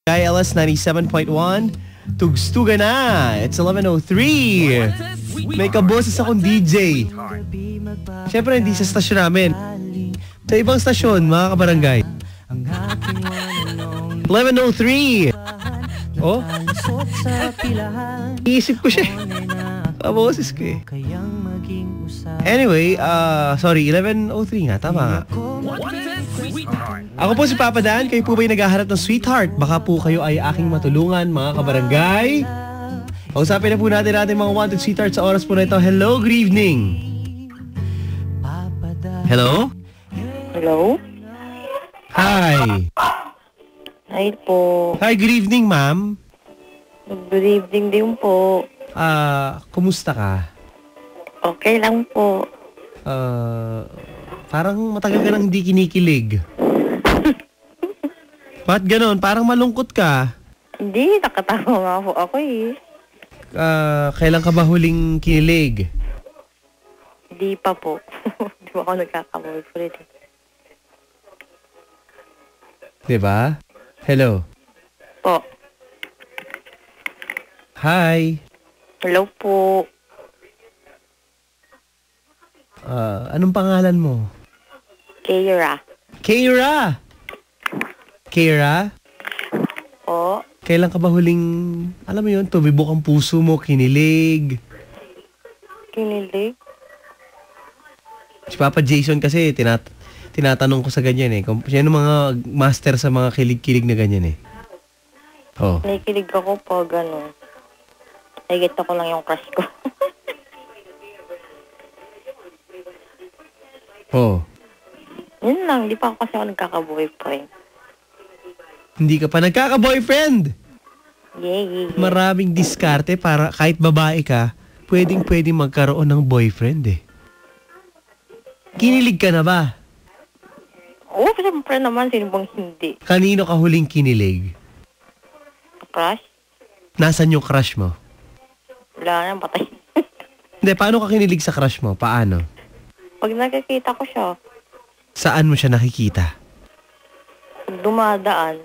ILS 97.1. Tugstuga na. It's 11:03. May kaboses akong DJ. Siyempre hindi sa stasyon namin. Sa ibang stasyon, mga kabarangay. 11:03. Oh? Iisip ko siya. Kaboses ko eh. Anyway, sorry, 11:03 nga. Tama nga. Ako po si Papa Dan. Kayo po ba'y naghahanap ng sweetheart? Baka po kayo ay aking matulungan, mga kabarangay. Pausapin na po natin mga wanted sweetheart sa oras po na ito. Hello, good evening. Hello? Hello? Hi. Hi po. Hi, good evening, ma'am. Good evening din po. Kumusta ka? Okay lang po. Parang matagal ka nang hindi kinikilig. Ba't ganon? Parang malungkot ka. Hindi, nakatawa nga po ako eh. Kailan ka ba huling kinilig? Hindi pa po. Hindi pa ako nagkaka-boyfriend eh. Diba? Hello? Po. Hi. Hello po. Anong pangalan mo? Keira. Keira! Keira? Po. Kailan ka ba huling, alam mo yun, tumibok ang puso mo, kinilig? Kinilig? Si Papa Jason kasi, tinatanong ko sa ganyan eh. Sino mga master sa mga kilig-kilig na ganyan eh? Oh. Nakikilig ako po, gano'n. Nakikita ko lang yung crush ko. Oh. Yun lang, di pa ako kasi ako nagkaka-boyfriend. Hindi ka pa nagkaka-boyfriend? Yay. Maraming diskarte para kahit babae ka, pwedeng magkaroon ng boyfriend eh. Kinilig ka na ba? Oo, siyempre naman, sino bang hindi? Kanino ka huling kinilig? Crush? Nasaan yung crush mo? Wala na, patay. Hindi, paano ka kinilig sa crush mo? Paano? Pag nakikita ko siya, Saan mo siya nakikita? dumadaan.